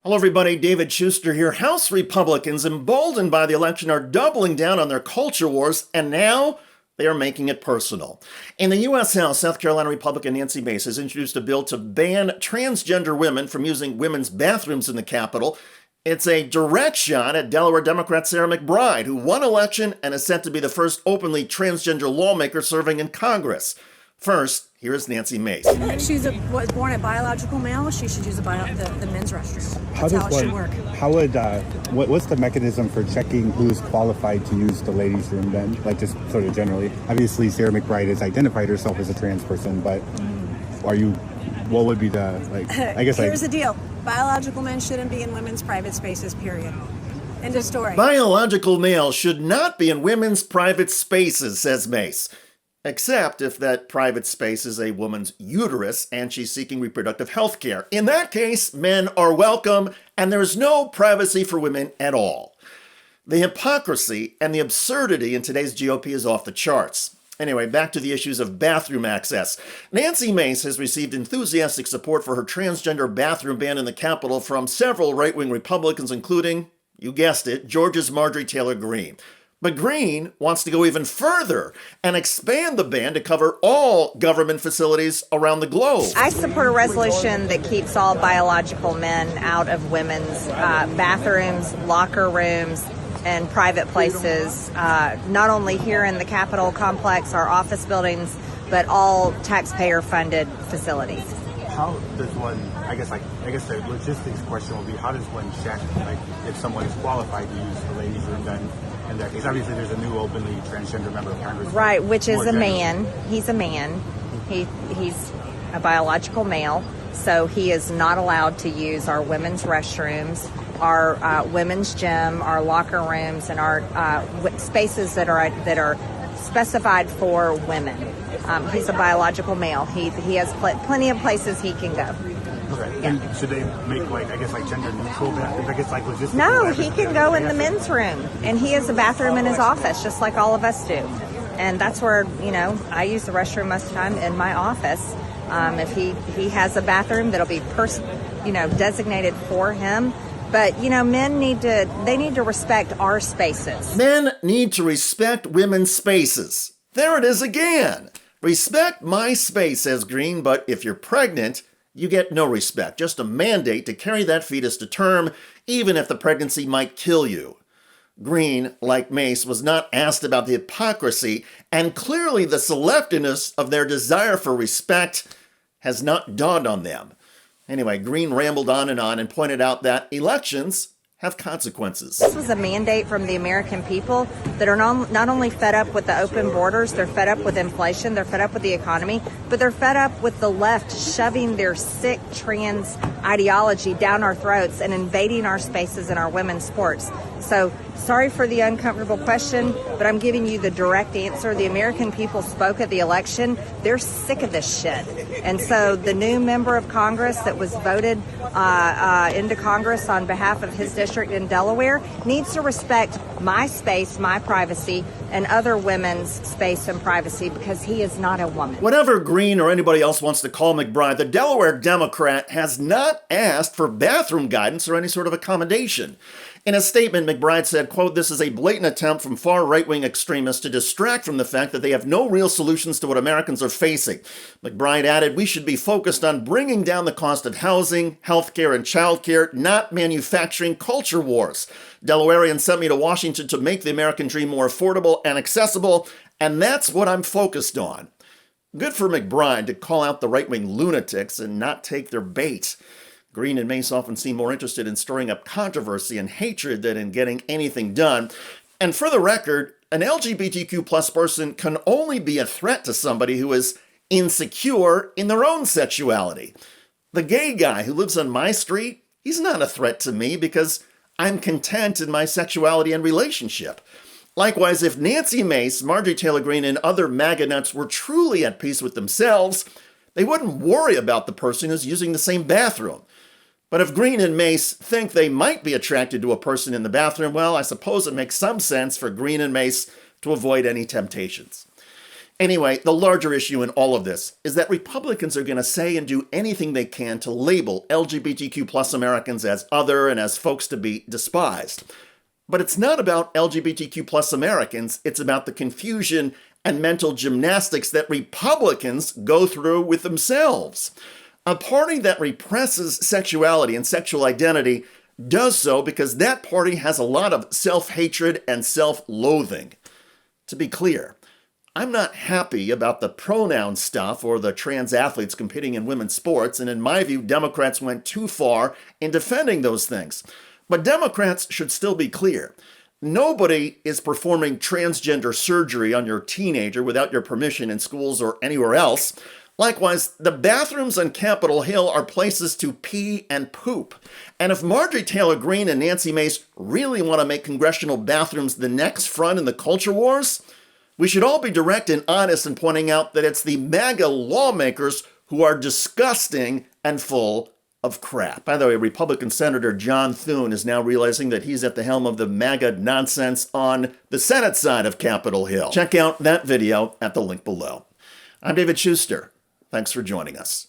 Hello, everybody. David Shuster here. House Republicans, emboldened by the election, are doubling down on their culture wars, and now they are making it personal. In the U.S. House, South Carolina Republican Nancy Mace has introduced a bill to ban transgender women from using women's bathrooms in the Capitol. It's a direct shot at Delaware Democrat Sarah McBride, who won election and is set to be the first openly transgender lawmaker serving in Congress. First, here is Nancy Mace. Was born a biological male. She should use the men's restroom. That's how it should work. How would what's the mechanism for checking who's qualified to use the ladies' room then? Like just sort of generally. Obviously, Sarah McBride has identified herself as a trans person, but what would be the Here's the deal: biological men shouldn't be in women's private spaces. Period. End of story. Biological males should not be in women's private spaces, says Mace. Except if that private space is a woman's uterus and she's seeking reproductive health care. In that case, men are welcome and there's no privacy for women at all. The hypocrisy and the absurdity in today's GOP is off the charts. Anyway, back to the issues of bathroom access. Nancy Mace has received enthusiastic support for her transgender bathroom ban in the Capitol from several right-wing Republicans, including, you guessed it, Georgia's Marjorie Taylor Greene. But Greene wants to go even further and expand the ban to cover all government facilities around the globe. I support a resolution that keeps all biological men out of women's bathrooms, locker rooms, and private places, not only here in the Capitol complex, our office buildings, but all taxpayer-funded facilities. How does one? I guess the logistics question will be: how does one check if someone is qualified to use the ladies' room then? In that case, obviously, there's a new openly transgender member of Congress. Right, which is a man. He's a man. He's a biological male, so he is not allowed to use our women's restrooms, our women's gym, our locker rooms, and our spaces that are specified for women. He's a biological male. He has plenty of places he can go. Okay. Yeah. And should they make gender neutral bathrooms? Logistics. No, he can go in the men's room, and he has a bathroom in his office, just like all of us do. And that's where I use the restroom most of the time in my office. If he has a bathroom that'll be designated for him. But men need to respect our spaces. Men need to respect women's spaces. There it is again. Respect my space, says Greene, but if you're pregnant, you get no respect, just a mandate to carry that fetus to term, even if the pregnancy might kill you. Greene, like Mace, was not asked about the hypocrisy, and clearly the selectiveness of their desire for respect has not dawned on them. Anyway, Greene rambled on and pointed out that elections have consequences. This was a mandate from the American people that are not only fed up with the open borders, they're fed up with inflation, they're fed up with the economy, but they're fed up with the left shoving their sick trans ideology down our throats and invading our spaces and our women's sports. So, sorry for the uncomfortable question, but I'm giving you the direct answer. The American people spoke at the election. They're sick of this shit. And so the new member of Congress that was voted into Congress on behalf of his district in Delaware needs to respect my space, my privacy, and other women's space and privacy because he is not a woman. Whatever Greene or anybody else wants to call McBride, the Delaware Democrat has not asked for bathroom guidance or any sort of accommodation. In a statement, McBride said, quote, "This is a blatant attempt from far right-wing extremists to distract from the fact that they have no real solutions to what Americans are facing." McBride added, "We should be focused on bringing down the cost of housing, healthcare, and childcare, not manufacturing culture wars. Delawareans sent me to Washington to make the American dream more affordable and accessible, and that's what I'm focused on." Good for McBride to call out the right-wing lunatics and not take their bait. Greene and Mace often seem more interested in stirring up controversy and hatred than in getting anything done. And for the record, an LGBTQ plus person can only be a threat to somebody who is insecure in their own sexuality. The gay guy who lives on my street, he's not a threat to me because I'm content in my sexuality and relationship. Likewise, if Nancy Mace, Marjorie Taylor Greene, and other MAGA nuts were truly at peace with themselves, they wouldn't worry about the person who's using the same bathroom. But if Greene and Mace think they might be attracted to a person in the bathroom, well, I suppose it makes some sense for Greene and Mace to avoid any temptations. Anyway, the larger issue in all of this is that Republicans are going to say and do anything they can to label LGBTQ plus Americans as other and as folks to be despised. But it's not about LGBTQ plus Americans, it's about the confusion and mental gymnastics that Republicans go through with themselves. A party that represses sexuality and sexual identity does so because that party has a lot of self-hatred and self-loathing. To be clear, I'm not happy about the pronoun stuff or the trans athletes competing in women's sports, and in my view, Democrats went too far in defending those things. But Democrats should still be clear. Nobody is performing transgender surgery on your teenager without your permission in schools or anywhere else. Likewise, the bathrooms on Capitol Hill are places to pee and poop. And if Marjorie Taylor Greene and Nancy Mace really want to make congressional bathrooms the next front in the culture wars, we should all be direct and honest in pointing out that it's the MAGA lawmakers who are disgusting and full of crap. By the way, Republican Senator John Thune is now realizing that he's at the helm of the MAGA nonsense on the Senate side of Capitol Hill. Check out that video at the link below. I'm David Shuster. Thanks for joining us.